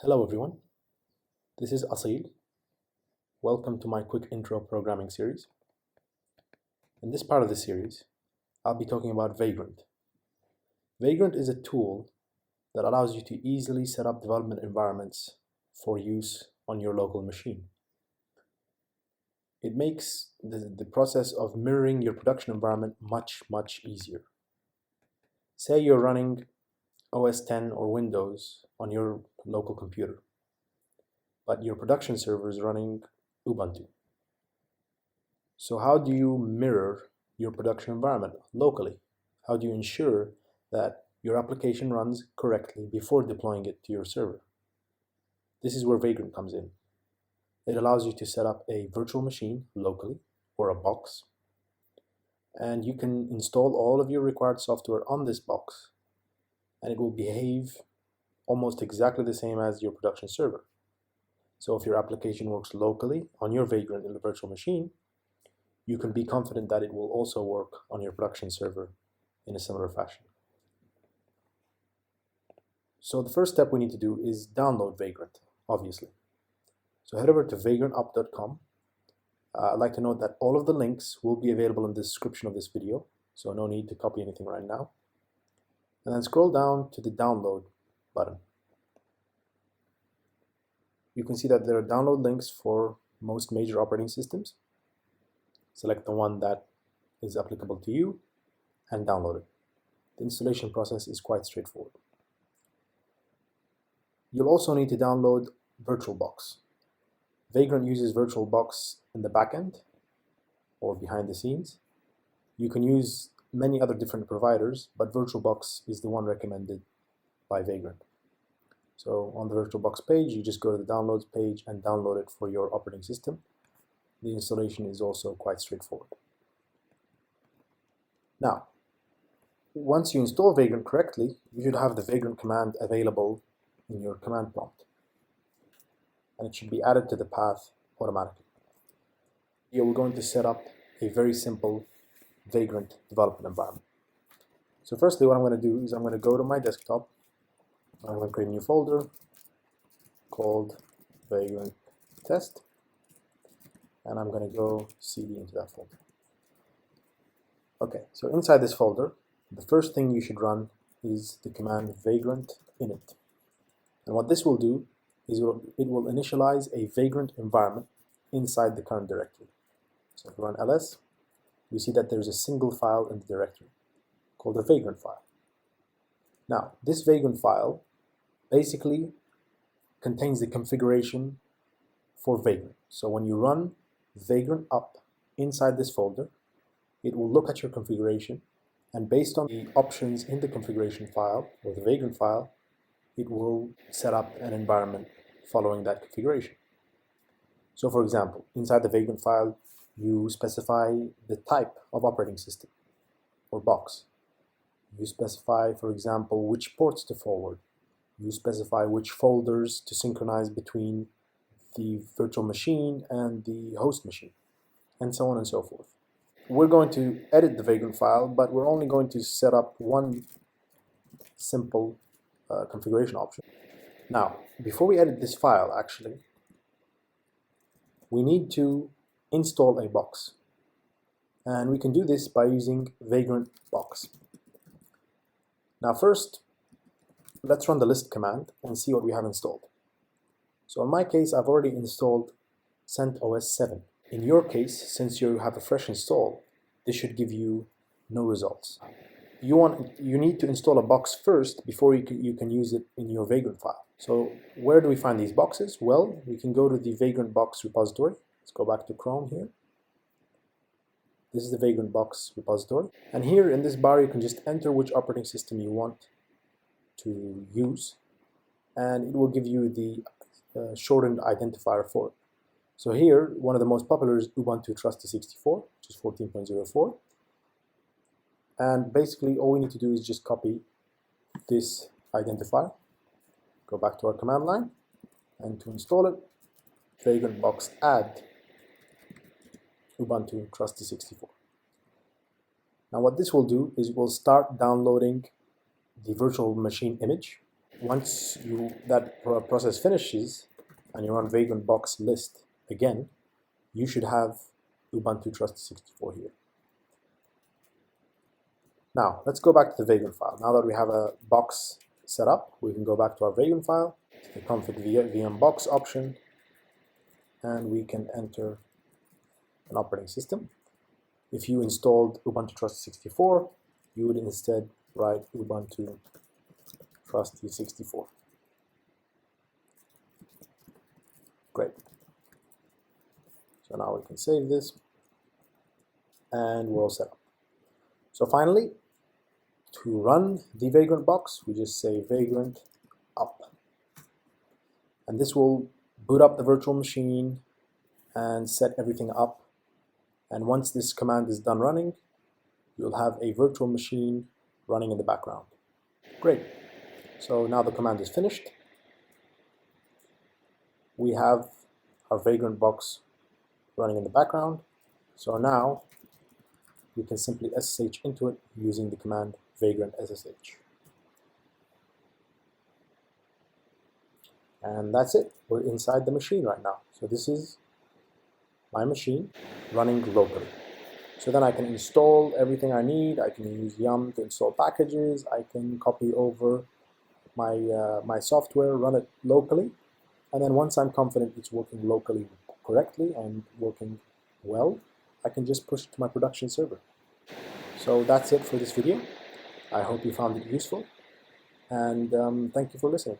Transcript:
Hello everyone, this is Asil. Welcome to my quick intro programming series. In this part of the series, I'll be talking about Vagrant. Vagrant is a tool that allows you to easily set up development environments for use on your local machine. It makes the process of mirroring your production environment much easier. Say you're running OS 10 or Windows on your local computer, but your production server is running Ubuntu. So how do you mirror your production environment locally? How do you ensure that your application runs correctly before deploying it to your server? This is where Vagrant comes in. It allows you to set up a virtual machine locally or a box, and you can install all of your required software on this box, and it will behave almost exactly the same as your production server. So if your application works locally on your Vagrant in the virtual machine, you can be confident that it will also work on your production server in a similar fashion. So the first step we need to do is download Vagrant, obviously. So head over to vagrantup.com. I'd like to note that all of the links will be available in the description of this video, so no need to copy anything right now. And then scroll down to the download button. You can see that there are download links for most major operating systems. Select the one that is applicable to you and download it. The installation process is quite straightforward. You'll also need to download Virtualbox. Vagrant uses Virtualbox in the backend or behind the scenes. You can use many other different providers, but Virtualbox is the one recommended by Vagrant. So on the Virtualbox page, you just go to the downloads page and download it for your operating system. The installation is also quite straightforward. Now, once you install Vagrant correctly, you should have the Vagrant command available in your command prompt, and it should be added to the path automatically. Here we're going to set up a very simple Vagrant development environment. So firstly, what I'm going to do is I'm going to go to my desktop. I'm going to create a new folder called Vagrant Test, and I'm going to go cd into that folder. Okay, so inside this folder, the first thing you should run is the command vagrant init. And what this will do is it will initialize a Vagrant environment inside the current directory. So if we run ls, we see that there's a single file in the directory called the Vagrant file. Now, this Vagrant file basically contains the configuration for Vagrant. So when you run Vagrant up inside this folder, it will look at your configuration, and based on the options in the configuration file or the Vagrant file, it will set up an environment following that configuration. So for example, inside the Vagrant file, you specify the type of operating system or box. You specify, for example, which ports to forward. You specify which folders to synchronize between the virtual machine and the host machine, and so on and so forth. We're going to edit the Vagrant file, but we're only going to set up one simple configuration option. Now, before we edit this file, actually, we need to install a box. And we can do this by using Vagrant box. Now first, let's run the list command and see what we have installed. So in my case, I've already installed CentOS 7. In your case, since you have a fresh install, this should give you no results. You need to install a box first before you can use it in your Vagrant file. So where do we find these boxes? Well, we can go to the Vagrant box repository. Let's go back to Chrome here. This is the Vagrant box repository. And here in this bar, you can just enter which operating system you want to use, and it will give you the shortened identifier for it. So here, one of the most popular is Ubuntu Trusty 64, which is 14.04. And basically, all we need to do is just copy this identifier, go back to our command line, and to install it, Vagrant box add Ubuntu Trusty 64. Now what this will do is it will start downloading the virtual machine image, once that process finishes and you're on Vagrant box list again, you should have Ubuntu Trust 64 here. Now, let's go back to the Vagrant file. Now that we have a box set up, we can go back to our Vagrant file, the config VM box option, and we can enter an operating system. If you installed Ubuntu Trust 64, you would instead write Ubuntu Trust 64. Great. So now we can save this, and we're all set up. So finally, to run the Vagrant box, we just say Vagrant up. And this will boot up the virtual machine and set everything up. And once this command is done running, you'll have a virtual machine running in the background. Great. So now the command is finished. We have our Vagrant box running in the background. So now we can simply SSH into it using the command Vagrant SSH. And that's it. We're inside the machine right now. So this is my machine running locally. So then I can install everything I need. I can use yum to install packages. I can copy over my software, run it locally. And then once I'm confident it's working locally correctly and working well, I can just push it to my production server. So that's it for this video. I hope you found it useful, and thank you for listening.